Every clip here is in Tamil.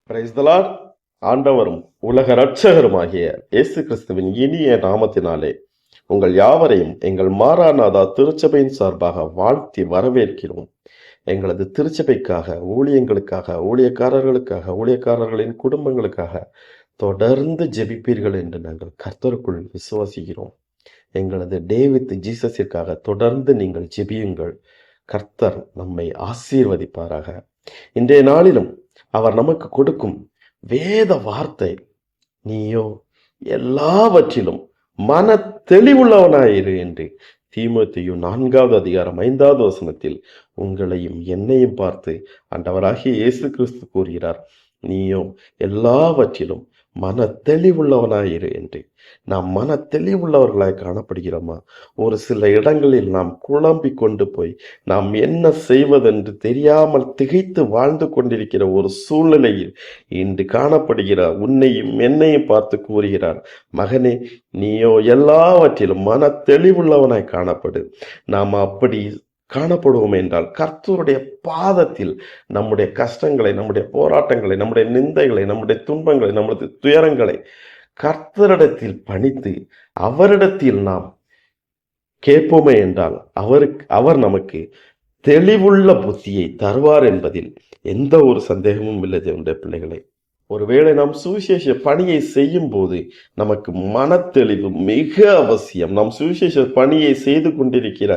Praise the Lord. ஆண்டவரும் உலக இரட்சகருமாகிய இயேசு கிறிஸ்துவின் இனிய நாமத்தினாலே உங்கள் யாவரையும் எங்கள் மாராநாதா திருச்சபையின் சார்பாக வாழ்த்தி வரவேற்கிறோம். எங்களது திருச்சபைக்காக, ஊழியங்களுக்காக, ஊழியக்காரர்களின் குடும்பங்களுக்காக தொடர்ந்து ஜெபிப்பீர்கள் என்று நாங்கள் கர்த்தருக்குள் விசுவாசிக்கிறோம். எங்களது டேவித் ஜீசஸிற்காக தொடர்ந்து நீங்கள் ஜெபியுங்கள். கர்த்தர் நம்மை ஆசீர்வதிப்பாராக. இன்றைய நாளிலும் அவர் நமக்கு கொடுக்கும் வேத வார்த்தை, நீயோ எல்லாவற்றிலும் மன தெளிவுள்ளவனாயிரு என்று தீமோத்தேயு 4வது அதிகாரம் 5வது வசனத்தில் உங்களையும் என்னையும் பார்த்து ஆண்டவராகிய இயேசு கிறிஸ்து கூறுகிறார். நீயோ எல்லாவற்றிலும் மன தெளிவுள்ளவனாயிரு என்று. நாம் மன தெளிவுள்ளவர்களாய் காணப்படுகிறோமா? ஒரு சில இடங்களில் நாம் குழம்பி கொண்டு போய் நாம் என்ன செய்வதென்று தெரியாமல் திகைத்து வாழ்ந்து கொண்டிருக்கிற ஒரு சூழ்நிலையில் இன்று காணப்படுகிற உன்னையும் என்னையும் பார்த்து கூறுகிறார், மகனே, நீயோ எல்லாவற்றிலும் மன தெளிவுள்ளவனாய் காணப்படு. நாம் அப்படி காணப்படுவோம் என்றால் கர்த்தருடைய பாதத்தில் நம்முடைய கஷ்டங்களை, நம்முடைய போராட்டங்களை, நம்முடைய நிந்தைகளை, நம்முடைய துன்பங்களை, நம்முடைய துயரங்களை கர்த்தரிடத்தில் பணித்து அவரிடத்தில் நாம் கேட்போமே என்றால் அவர் நமக்கு தெளிவுள்ள புத்தியை தருவார் என்பதில் எந்த ஒரு சந்தேகமும் இல்லை. தேவனுடைய பிள்ளைகளை, ஒருவேளை நாம் சுவிசேஷ பணியை செய்யும் போது நமக்கு மனத்தெளிவு மிக அவசியம். நாம் சுவிசேஷ பணியை செய்து கொண்டிருக்கிற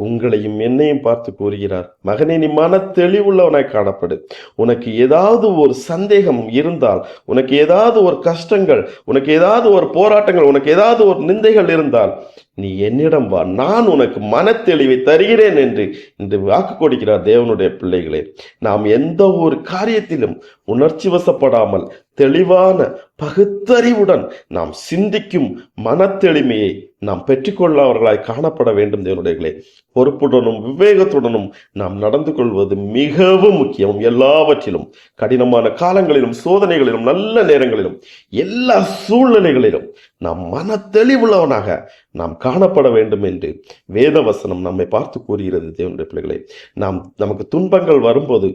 உங்களையும் என்னையும் பார்த்து கூறுகிறார், மகனே, நீ மன தெளிவுள்ளவனாய் காணப்படு. உனக்கு ஏதாவது ஒரு சந்தேகம் இருந்தால், உனக்கு ஏதாவது ஒரு கஷ்டங்கள், உனக்கு ஏதாவது ஒரு போராட்டங்கள், உனக்கு ஏதாவது ஒரு நிந்தைகள் இருந்தால் நீ என்னிடம் வா, நான் உனக்கு மனத்தெளிவை தருகிறேன் என்று இன்று வாக்கு கொடுக்கிறார். தேவனுடைய பிள்ளைகளே, நாம் எந்த ஒரு காரியத்திலும் உணர்ச்சி வசப்படாமல் தெளிவான பகுத்தறிவுடன் நாம் சிந்திக்கும் மனத்தெளிமையை நாம் பெற்றுக்கொள்ளவர்களாய் காணப்பட வேண்டும். தேவனுடையங்களே, பொறுப்புடனும் விவேகத்துடனும் நாம் நடந்து கொள்வது மிகவும் முக்கியம். எல்லாவற்றிலும், கடினமான காலங்களிலும், சோதனைகளிலும், நல்ல நேரங்களிலும், எல்லா சூழ்நிலைகளிலும் நாம் மன தெளிவுள்ளவனாக நாம் காணப்பட வேண்டும் என்று வேதவசனம் நம்மை பார்த்து கூறுகிறது. தேவனுடைய பிள்ளைகளே, நமக்கு துன்பங்கள் வரும்போது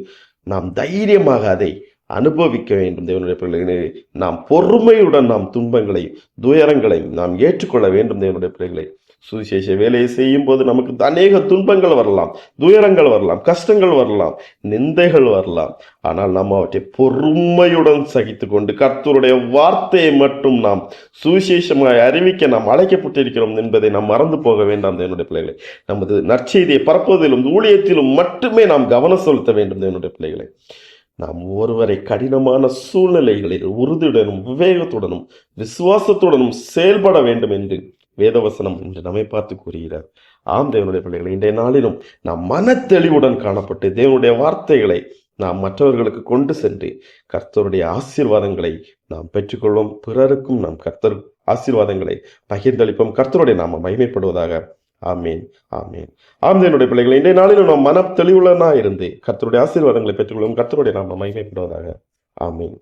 நாம் தைரியமாக அதை அனுபவிக்க வேண்டும். தேவனுடைய பிள்ளைகளே, நாம் பொறுமையுடன் நாம் துன்பங்களை, துயரங்களை நாம் ஏற்றுக்கொள்ள வேண்டும். தேவனுடைய பிள்ளைகளை, சுவிசேஷ வேலையை செய்யும் போது நமக்கு அநேக துன்பங்கள் வரலாம், துயரங்கள் வரலாம், கஷ்டங்கள் வரலாம், நிந்தைகள் வரலாம். ஆனால் நாம் அவற்றை பொறுமையுடன் சகித்து கொண்டு கர்த்தருடைய வார்த்தையை மட்டும் நாம் சுவிசேஷமாய் அறிவிக்க நாம் அழைக்கப்பட்டிருக்கிறோம் என்பதை நாம் மறந்து போக வேண்டாம். தேவனுடைய பிள்ளைகளை, நமது நற்செய்தியை பரப்புவதிலும் ஊழியத்திலும் மட்டுமே நாம் கவனம் செலுத்த வேண்டும். தேவனுடைய பிள்ளைகளை, நாம் ஒருவரை கடினமான சூழ்நிலைகளில் உறுதியுடனும் விவேகத்துடனும் விசுவாசத்துடனும் செயல்பட வேண்டும் என்று வேதவசனம் என்று நம்மை பார்த்து கூறுகிறார். ஆம் தேவனுடைய பிள்ளைகளை, இன்றைய நாளிலும் நாம் மன தெளிவுடன் காணப்பட்டு தேவனுடைய வார்த்தைகளை நாம் மற்றவர்களுக்கு கொண்டு சென்று கர்த்தருடைய ஆசீர்வாதங்களை நாம் பெற்றுக்கொள்வோம். பிறருக்கும் நாம் கர்த்தர் ஆசீர்வாதங்களை பகிர்ந்தளிப்போம். கர்த்தருடைய நாம மகிமைப்படுவதாக. ஆமீன், ஆமீன். ஆம் தேவனுடைய பிள்ளைகளை, இன்றைய நாளிலும் நாம் மன தெளிவுள்ளனா இருந்து கர்த்தருடைய ஆசீர்வாதங்களை பெற்றுக்கொள்வோம். கர்த்தருடைய நாம மகிமைப்படுவதாக. ஆமீன்.